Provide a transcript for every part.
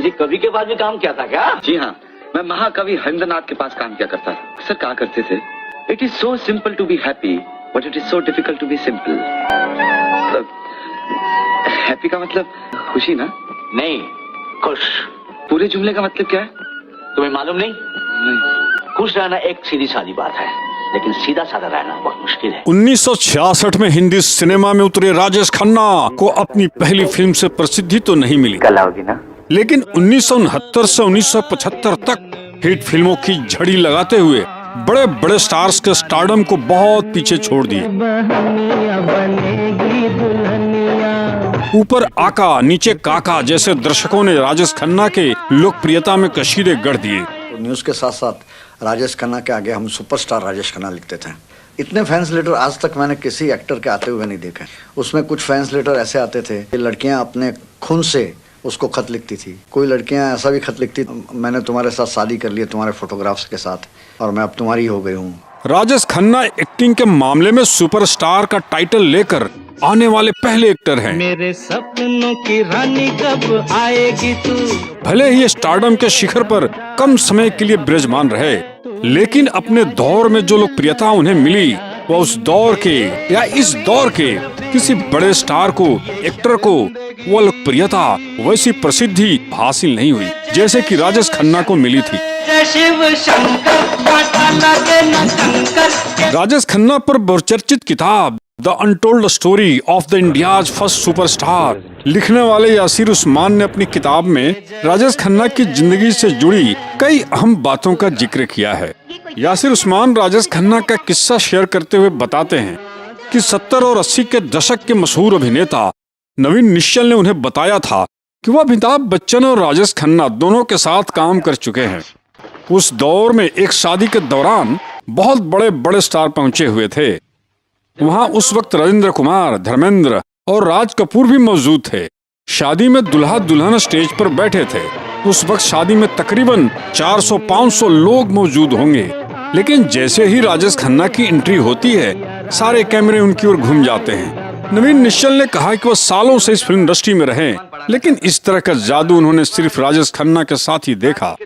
किसी कवि के पास भी काम किया था क्या? जी हाँ, मैं महाकवि हरिंद्रनाथ के पास काम किया करता था। सर कहा करते थे, it is so simple to be happy but it is so difficult to be simple. Happy का मतलब खुशी ना? नहीं, खुश। पूरे जुमले का मतलब क्या है? तुम्हें मालूम नहीं? खुश रहना एक सीधी सादी बात है, लेकिन सीधा साधा रहना बहुत मुश्किल है। 1966 में हिंदी सिनेमा में उतरे राजेश खन्ना को अपनी पहली फिल्म से प्रसिद्धि तो नहीं मिली, लेकिन 1969 से 1975 तक हिट फिल्मों की झड़ी लगाते हुए बड़े बड़े स्टार्स के स्टारडम को बहुत पीछे छोड़ दिए। ऊपर आका नीचे काका जैसे दर्शकों ने राजेश खन्ना के लोकप्रियता में कशीदे गढ़ दिए। तो न्यूज़ के साथ साथ राजेश खन्ना के आगे हम सुपरस्टार राजेश खन्ना लिखते थे। इतने फैंस लेटर आज तक मैंने किसी एक्टर के आते हुए नहीं देखे। उसमें कुछ फैंस लेटर ऐसे आते थे कि लड़कियां अपने खून से उसको खत लिखती थी। कोई लड़कियां ऐसा भी खत लिखती, मैंने तुम्हारे साथ शादी कर ली तुम्हारे फोटोग्राफ्स के साथ और मैं अब तुम्हारी हो गई हूँ। राजेश खन्ना एक्टिंग के मामले में सुपरस्टार का टाइटल लेकर आने वाले पहले एक्टर हैं। मेरे सपनों की रानी कब आएगी तू। भले ही स्टारडम के शिखर पर कम समय के लिए विराजमान रहे, लेकिन अपने दौर में जो लोकप्रियता उन्हें मिली वह उस दौर के या इस दौर के किसी बड़े स्टार को, एक्टर को वह लोकप्रियता, वैसी प्रसिद्धि हासिल नहीं हुई जैसे कि राजेश खन्ना को मिली थी। राजेश खन्ना पर बहुचर्चित किताब the untold story of the India's first superstar लिखने वाले यासिर उस्मान ने अपनी किताब में राजेश खन्ना की जिंदगी से जुड़ी कई अहम बातों का जिक्र किया है। यासिर उस्मान राजेश खन्ना का किस्सा शेयर करते हुए बताते हैं कि 70 और 80 के दशक के मशहूर अभिनेता नवीन निश्चल ने उन्हें बताया था कि वह अमिताभ बच्चन और राजेश खन्ना दोनों के साथ काम कर चुके हैं। उस दौर में एक शादी के दौरान बहुत बड़े बड़े स्टार पहुंचे हुए थे। वहां उस वक्त राजेंद्र कुमार, धर्मेंद्र और राज कपूर भी मौजूद थे। शादी में दुल्हा दुल्हन स्टेज पर बैठे थे। उस वक्त शादी में तकरीबन 400-500 लोग मौजूद होंगे, लेकिन जैसे ही राजेश खन्ना की एंट्री होती है सारे कैमरे उनकी ओर घूम जाते हैं। नवीन निश्चल ने कहा कि वह सालों से इस फिल्म इंडस्ट्री में रहे, लेकिन इस तरह का जादू उन्होंने सिर्फ राजेश खन्ना के साथ ही देखा।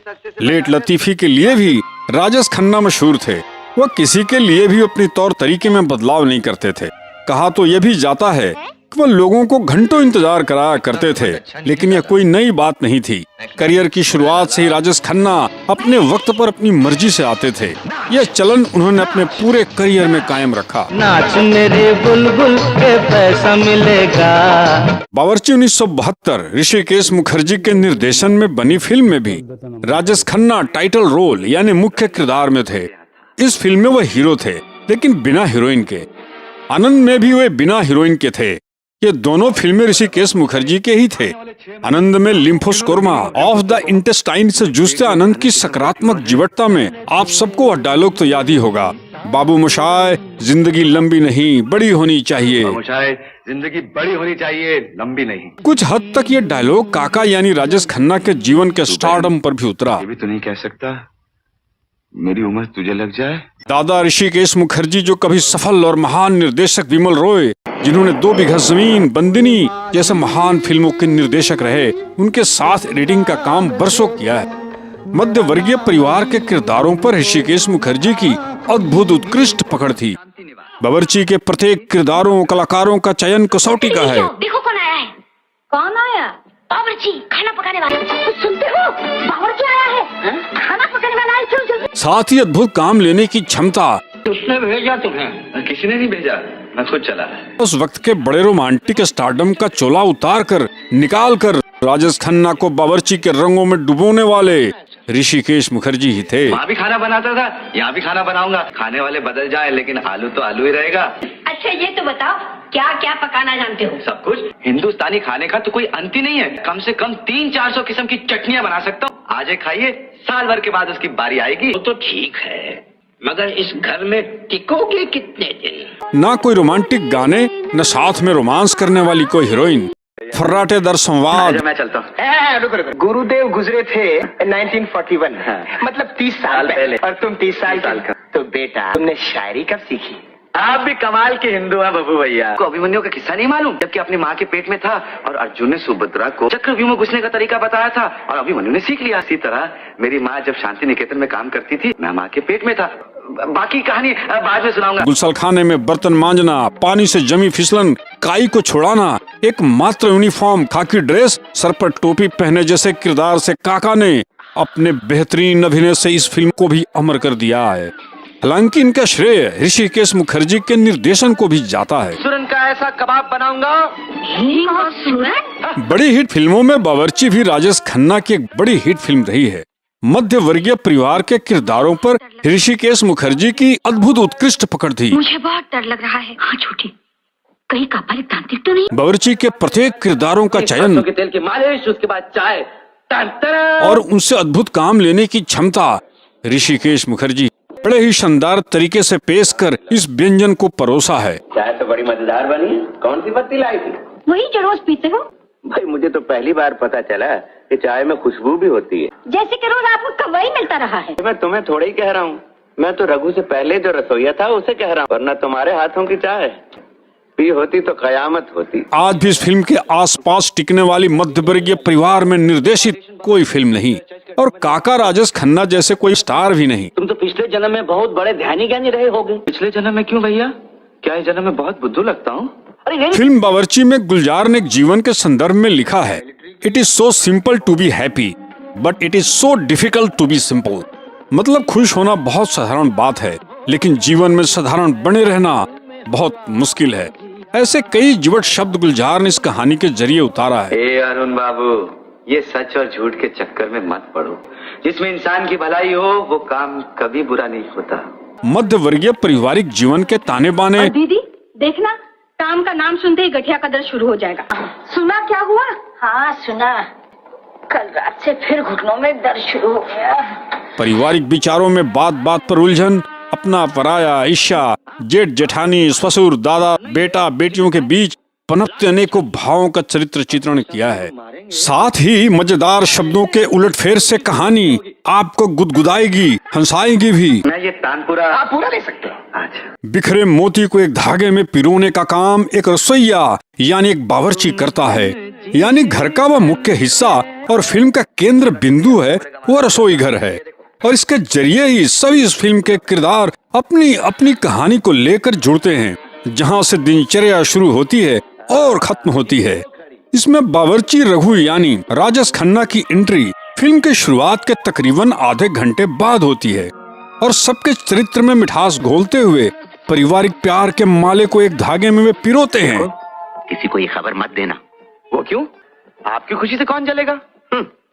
लेट लतीफी के लिए भी राजेश खन्ना मशहूर थे। वह किसी के लिए भी अपनी तौर तरीके में बदलाव नहीं करते थे। कहा तो यह भी जाता है कि वह लोगों को घंटों इंतजार कराया करते थे, लेकिन यह कोई नई बात नहीं थी। करियर की शुरुआत से ही राजेश खन्ना अपने वक्त पर अपनी मर्जी से आते थे। यह चलन उन्होंने अपने पूरे करियर में कायम रखा। नाच मेरे बुलबुल के पैसा मिलेगा। बावर्ची 1972 ऋषिकेश मुखर्जी के निर्देशन में बनी फिल्म में भी राजेश खन्ना टाइटल रोल यानी मुख्य किरदार में थे। इस फिल्म में वह हीरो थे, लेकिन बिना हीरोइन के। आनंद में भी वे बिना हीरोइन के थे। ये दोनों फिल्में ऋषिकेश मुखर्जी के ही थे। आनंद में लिम्फोस्कोरमा ऑफ द इंटेस्टाइन से जूझते आनंद की सकारात्मक जीवटता में आप सबको वह डायलॉग तो याद ही होगा, बाबू मोशाय जिंदगी लंबी नहीं बड़ी होनी चाहिए। जिंदगी बड़ी होनी चाहिए, लंबी नहीं। कुछ हद तक ये डायलॉग काका यानी राजेश खन्ना के जीवन के स्टारडम पर भी उतरा। ये भी तो नहीं कह सकता मेरी उम्र तुझे लग जाए। दादा ऋषिकेश मुखर्जी जो कभी सफल और महान निर्देशक विमल रॉय, जिन्होंने 2 बीघा जमीन, बंदिनी जैसे महान फिल्मों के निर्देशक रहे, उनके साथ एडिटिंग का काम बरसों किया है। मध्य वर्गीय परिवार के किरदारों पर ऋषिकेश मुखर्जी की अद्भुत उत्कृष्ट पकड़ थी। बावर्ची के प्रत्येक किरदारों कलाकारों का चयन कसौटी का है। देखो कौन आया है। कौन आया? बावर्ची, खाना पकाने वाला। सुनते हो? बावर्ची आया है। खाना पकाने वाला है। चल। साथ ही अद्भुत काम लेने की क्षमता। उसने भेजा तुम्हें? किसी ने नहीं भेजा, मैं खुद चला। उस वक्त के बड़े रोमांटिक स्टारडम का चोला उतार कर निकाल कर राजेश खन्ना को बावर्ची के रंगों में डुबोने वाले ऋषिकेश मुखर्जी ही थे। वहाँ भी खाना बनाता था, यहाँ भी खाना बनाऊंगा। खाने वाले बदल जाए लेकिन आलू तो आलू ही रहेगा। अच्छा ये तो बताओ क्या क्या पकाना जानते हो? सब कुछ। हिंदुस्तानी खाने का तो कोई अंत ही नहीं है। कम से कम 300-400 किस्म की चटनियाँ बना सकता हूँ। आज एक खाइए, साल भर के बाद उसकी बारी आएगी। वो तो ठीक है, मगर इस घर में टिकोगे कितने दिन? ना कोई रोमांटिक गाने, न साथ में रोमांस करने वाली कोई हीरोइन। फर्राटे दर संवाद। मैं चलता हूँ। गुरुदेव गुजरे थे 1941, मतलब 30 साल पहले, और तुम 30 साल का। तो बेटा तुमने शायरी कब सीखी? आप भी कमाल के हिंदू हैं बब्बू भैया। को अभिमन्यु का किस्सा नहीं मालूम, जबकि अपनी माँ के पेट में था और अर्जुन ने सुभद्रा को चक्रव्यूह में घुसने का तरीका बताया था और अभिमन्यु ने सीख लिया। इसी तरह मेरी माँ जब शांति निकेतन में काम करती थी, मैं माँ के पेट में था। बाकी कहानी बाद में सुनाऊंगा। गुलसलखाने में बर्तन मांजना, पानी से जमी फिसलन, काई को छुड़ाना, एक मात्र यूनिफॉर्म, खाकी ड्रेस, सर पर टोपी पहने जैसे किरदार से काका ने अपने बेहतरीन अभिनय से इस फिल्म को भी अमर कर दिया है। हालांकि इनका श्रेय ऋषिकेश मुखर्जी के निर्देशन को भी जाता है। सुरन का ऐसा कबाब बनाऊंगा। बड़ी हिट फिल्मों में बावर्ची भी राजेश खन्ना की एक बड़ी हिट फिल्म रही है। मध्य वर्गीय परिवार के किरदारों पर ऋषिकेश मुखर्जी की अद्भुत उत्कृष्ट पकड़ थी। मुझे बहुत डर लग रहा है। हाँ छोटी, कहीं कापालिक तांत्रिक तो नहीं? बावर्ची के प्रत्येक किरदारों का चयन के तेल की मालिश, उसके बाद चाय और उनसे अद्भुत काम लेने की क्षमता ऋषिकेश मुखर्जी बड़े ही शानदार तरीके से पेश कर इस व्यंजन को परोसा है। चाय तो बड़ी मजेदार बनी है। कौन सी पत्ती लाई थी? वही जो रोज पीते हो। भाई मुझे तो पहली बार पता चला कि चाय में खुशबू भी होती है। जैसे कि रोज आपको कवई मिलता रहा है। मैं तुम्हें थोड़ा ही कह रहा हूँ, मैं तो रघु से पहले जो रसोईया था उसे कह रहा हूँ, वरना तुम्हारे हाथों की चाय पी होती तो कयामत होती। आज भी इस फिल्म के आसपास टिकने वाली मध्य वर्गीय परिवार में निर्देशित कोई फिल्म नहीं और काका राजेश खन्ना जैसे कोई स्टार भी नहीं। तुम तो पिछले जन्म में बहुत बड़े ध्यानी ज्ञानी रहे होगे। पिछले जन्म में क्यों भैया? क्या इस जन्म में बहुत बुद्धू लगता हूँ? अरे नहीं, फिल्म बावर्ची में गुलजार ने एक जीवन के संदर्भ में लिखा है, it is so simple to be happy but it is so difficult to be simple. मतलब खुश होना बहुत साधारण बात है, लेकिन जीवन में साधारण बने रहना बहुत मुश्किल है। ऐसे कई जीवट शब्द गुलजार ने इस कहानी के जरिए उतारा है। ए अरुण बाबू, ये सच और झूठ के चक्कर में मत पड़ो। जिसमें इंसान की भलाई हो वो काम कभी बुरा नहीं होता। मध्य वर्गीय पारिवारिक जीवन के ताने बाने। दीदी देखना, काम का नाम सुनते ही गठिया का दर्द शुरू हो जाएगा। सुना क्या हुआ? हाँ सुना, कल रात से फिर घुटनों में दर्द शुरू हो गया। पारिवारिक विचारों में बात बात पर उलझन, अपना पराया, ईर्ष्या, जेठ जेठानी, ससुर, दादा, बेटा बेटियों के बीच पनपते अनेकों भावों का चरित्र चित्रण किया है। साथ ही मजेदार शब्दों के उलटफेर से कहानी आपको गुदगुदाएगी, हंसाएगी भी। मैं ये तानपुरा आप पूरा ले सकते हो। अच्छा, बिखरे मोती को एक धागे में पिरोने का काम एक रसोइया यानी एक बावर्ची करता है। यानी घर का वह मुख्य हिस्सा और फिल्म का केंद्र बिंदु है वो रसोई घर है। और इसके जरिए ही सभी इस फिल्म के किरदार अपनी अपनी कहानी को लेकर जुड़ते हैं, जहां से दिनचर्या शुरू होती है और खत्म होती है। इसमें बावर्ची रघु यानी राजेश खन्ना की एंट्री फिल्म के शुरुआत के तकरीबन आधे घंटे बाद होती है और सबके चरित्र में मिठास घोलते हुए पारिवारिक प्यार के माले को एक धागे में वे पिरोते हैं। किसी को ये खबर मत देना। वो क्यों? आपकी खुशी से कौन जलेगा?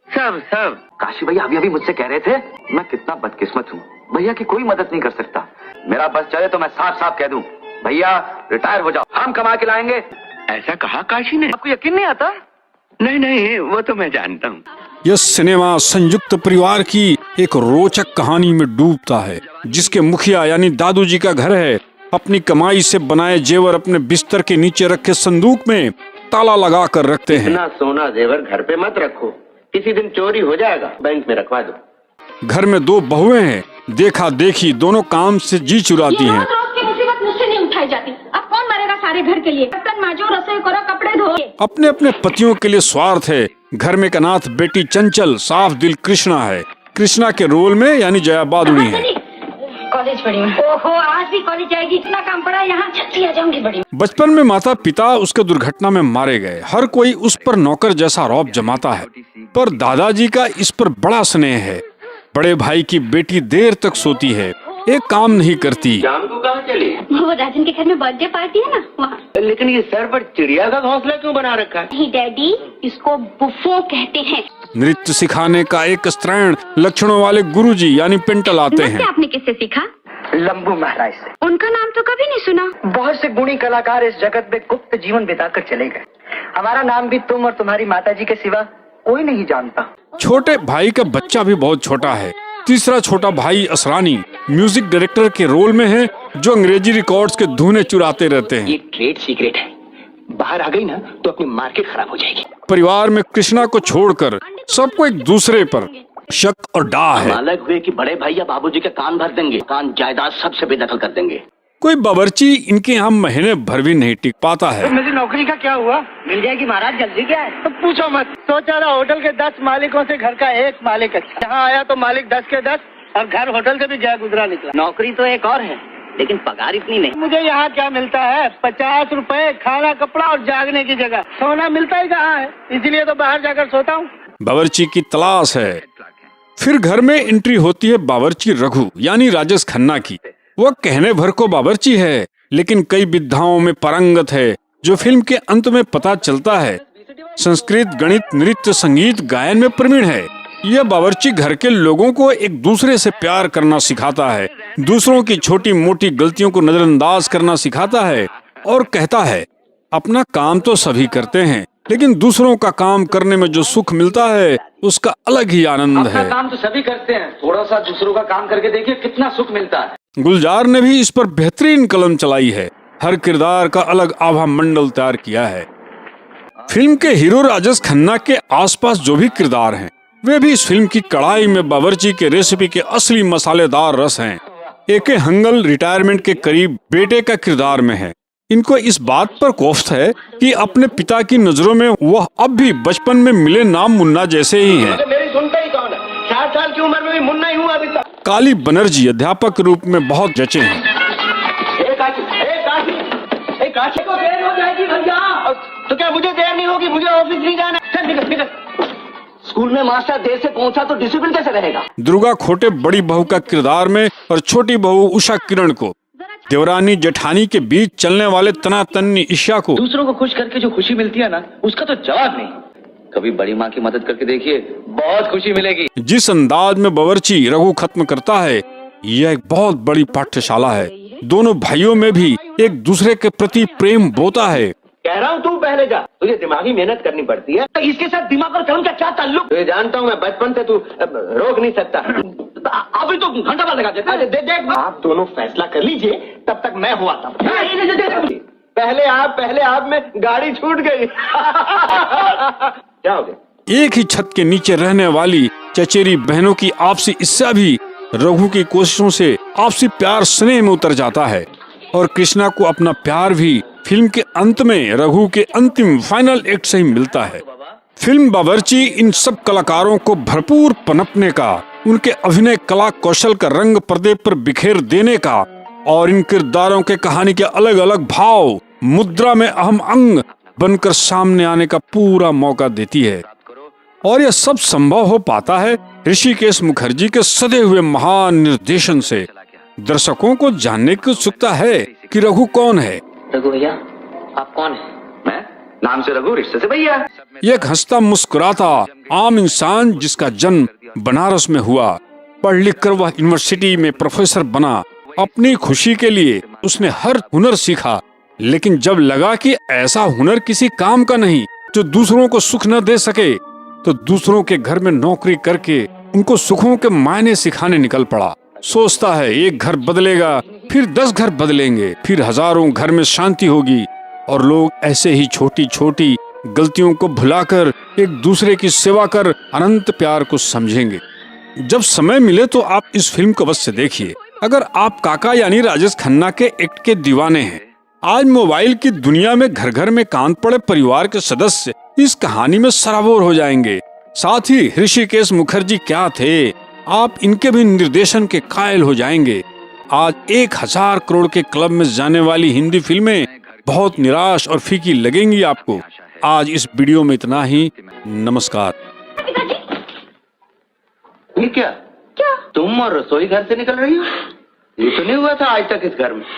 सब काशी भैया अभी मुझसे कह रहे थे मैं कितना बदकिस्मत हूँ, भैया की कोई मदद नहीं कर सकता। मेरा बस चले तो मैं साफ साफ कह दूं, भैया रिटायर हो जाओ, हम कमा के लाएंगे। ऐसा कहा काशी ने? आपको यकीन नहीं आता? नहीं वो तो मैं जानता हूँ। यह सिनेमा संयुक्त परिवार की एक रोचक कहानी में डूबता है, जिसके मुखिया यानी दादू जी का घर है। अपनी कमाई से बनाए जेवर अपने बिस्तर के नीचे रखे संदूक में ताला लगा कर रखते हैं। इतना सोना जेवर घर पे मत रखो, किसी दिन चोरी हो जाएगा, बैंक में रखवा दो। घर में दो बहुएं हैं, देखा देखी दोनों काम से जी चुराती हैं। रोज की मुसीबत मुझसे नहीं उठाई जाती। अब कौन मरेगा सारे घर के लिए? बर्तन मांजो, रसोई करो, कपड़े धो। अपने अपने पतियों के लिए स्वार्थ है। घर में एक अनाथ बेटी चंचल साफ दिल कृष्णा है। कृष्णा के रोल में यानी जया बादुड़ी है। कॉलेज पढ़ी हूँ। ओहो, आज भी कॉलेज जाएगी? इतना काम पड़ा, यहाँ छुट्टी आ जाऊंगी बड़ी। बचपन में माता पिता उसके दुर्घटना में मारे गए। हर कोई उस पर नौकर जैसा रौब जमाता है, पर दादाजी का इस पर बड़ा स्नेह है। बड़े भाई की बेटी देर तक सोती है, एक काम नहीं करती। शाम को कहाँ चली? वो राजन के घर में बर्थडे पार्टी है ना, वहाँ। लेकिन ये सर पर चिड़िया का घोंसला क्यों बना रखा है? नहीं डैडी, इसको बुफो कहते हैं। नृत्य सिखाने का एक स्त्रैण लक्षणों वाले गुरुजी यानी पिंटल आते हैं। आपने किससे सीखा? लंबू महाराज से। उनका नाम तो कभी नहीं सुना। बहुत से गुणी कलाकार इस जगत में गुप्त जीवन बिताकर चले गए। हमारा नाम भी तुम और तुम्हारी माताजी के सिवा कोई नहीं जानता। छोटे भाई का बच्चा भी बहुत छोटा है। तीसरा छोटा भाई असरानी म्यूजिक डायरेक्टर के रोल में है, जो अंग्रेजी रिकॉर्ड्स के धुने चुराते रहते हैं। ये ट्रेड सीक्रेट है, बाहर आ गई ना तो अपनी मार्केट खराब हो जाएगी। परिवार में कृष्णा को छोड़कर सबको एक दूसरे पर शक और डाह है। अलग हुए कि बड़े भाई या बाबूजी के कान भर देंगे, कान जायदाद सबसे बेदखल कर देंगे। कोई बावर्ची इनके यहाँ महीने भर भी नहीं टिक पाता है। मेरी नौकरी का क्या हुआ? मिल जाएगी महाराज, जल्दी क्या है? तो पूछो मत। सोचा था होटल के 10 मालिकों से घर का एक मालिक अच्छा। यहाँ आया तो मालिक 10 के 10 और घर होटल से भी गया गुजरा निकला। नौकरी तो एक और है, लेकिन पगार इतनी नहीं। मुझे यहाँ क्या मिलता है? 50 रुपए, खाना कपड़ा और जागने की जगह। सोना मिलता ही कहाँ है, इसीलिए तो बाहर जाकर सोता हूँ। बावर्ची की तलाश है। फिर घर में एंट्री होती है बावर्ची रघु यानी राजेश खन्ना की। वह कहने भर को बावर्ची है, लेकिन कई विद्याओं में पारंगत है, जो फिल्म के अंत में पता चलता है। संस्कृत, गणित, नृत्य, संगीत, गायन में प्रवीण है। यह बावर्ची घर के लोगों को एक दूसरे से प्यार करना सिखाता है, दूसरों की छोटी मोटी गलतियों को नजरअंदाज करना सिखाता है और कहता है अपना काम तो सभी करते हैं, लेकिन दूसरों का काम करने में जो सुख मिलता है उसका अलग ही आनंद है। काम तो सभी करते हैं, थोड़ा सा दूसरों का काम करके देखिए कितना सुख मिलता है। गुलजार ने भी इस पर बेहतरीन कलम चलाई है। हर किरदार का अलग आभा मंडल तैयार किया है। फिल्म के हीरो राजेश खन्ना के आसपास जो भी किरदार हैं, वे भी इस फिल्म की कढ़ाई में बावर्ची के रेसिपी के असली मसालेदार रस हैं। एके हंगल रिटायरमेंट के करीब बेटे का किरदार में है। इनको इस बात पर कोफ्त है कि अपने पिता की नजरों में वह अब भी बचपन में मिले नाम मुन्ना जैसे ही हैं। मेरी सुनता ही कौन है? 60 साल की उम्र में भी मुन्ना ही हूँ अभी तक। काली बनर्जी अध्यापक के रूप में बहुत जचे हैं। काशी को देर हो जाएगी भैया। तो क्या मुझे देर नहीं होगी? मुझे ऑफिस नहीं जाना। चल निकल निकल। स्कूल में मास्टर देर से पहुंचा तो डिसिप्लिन कैसे रहेगा? दुर्गा खोटे बड़ी बहू का किरदार में और छोटी बहू उषा किरण को, देवरानी जेठानी के बीच चलने वाले तनातन्नी ईशा को, दूसरों को खुश करके जो खुशी मिलती है ना, उसका तो जवाब नहीं। कभी बड़ी माँ की मदद करके देखिए, बहुत खुशी मिलेगी। जिस अंदाज में बावर्ची रघु खत्म करता है, यह एक बहुत बड़ी पाठशाला है। दोनों भाइयों में भी एक दूसरे के प्रति प्रेम बोता है। कह रहा हूँ तू पहले जा, तुझे दिमागी मेहनत करनी पड़ती है। तो इसके साथ दिमाग और कलम का क्या ताल्लुक? तुझे जानता हूँ मैं, बचपन से तू रोक नहीं सकता। अभी तो घंटा बाद लगा देता। देख आप दोनों फैसला कर लीजिए, तब तक मैं हुआ था। पहले आप में गाड़ी छूट गई। क्या हो गया? एक ही छत के नीचे रहने वाली चचेरी बहनों की आपसी ईर्ष्या भी रघु की कोशिशों से आपसी प्यार स्नेह में उतर जाता है। और कृष्णा को अपना प्यार भी फिल्म के अंत में रघु के अंतिम फाइनल एक्ट से ही मिलता है। फिल्म बावर्ची इन सब कलाकारों को भरपूर पनपने का, उनके अभिनय कला कौशल का रंग पर्दे पर बिखेर देने का और इन किरदारों के कहानी के अलग अलग भाव मुद्रा में अहम अंग बनकर सामने आने का पूरा मौका देती है। और यह सब संभव हो पाता है ऋषिकेश मुखर्जी के सदे हुए महान निर्देशन से। दर्शकों को जानने की उत्सुकता है कि रघु कौन है। रघु भैया, आप कौन है? मैं नाम से रघु, रिश्ते से भैया। एक हंसता मुस्कुराता आम इंसान जिसका जन्म बनारस में हुआ, पढ़ लिख कर वह यूनिवर्सिटी में प्रोफेसर बना। अपनी खुशी के लिए उसने हर हुनर सीखा, लेकिन जब लगा कि ऐसा हुनर किसी काम का नहीं जो दूसरों को सुख न दे सके, तो दूसरों के घर में नौकरी करके उनको सुखों के मायने सिखाने निकल पड़ा। सोचता है एक घर बदलेगा, फिर 10 घर बदलेंगे, फिर हजारों घर में शांति होगी और लोग ऐसे ही छोटी छोटी गलतियों को भुलाकर एक दूसरे की सेवा कर अनंत प्यार को समझेंगे। जब समय मिले तो आप इस फिल्म को अवश्य देखिए। अगर आप काका यानी राजेश खन्ना के एक्ट के दीवाने हैं। आज मोबाइल की दुनिया में घर घर में कान पड़े परिवार के सदस्य इस कहानी में सराबोर हो जाएंगे। साथ ही ऋषिकेश मुखर्जी क्या थे, आप इनके भी निर्देशन के कायल हो जाएंगे। आज 1000 करोड़ के क्लब में जाने वाली हिंदी फिल्में बहुत निराश और फीकी लगेंगी आपको। आज इस वीडियो में इतना ही। नमस्कार। ये क्या? तुम और रसोई घर से निकल रही हो? ये तो नहीं हुआ था आज तक इस घर में।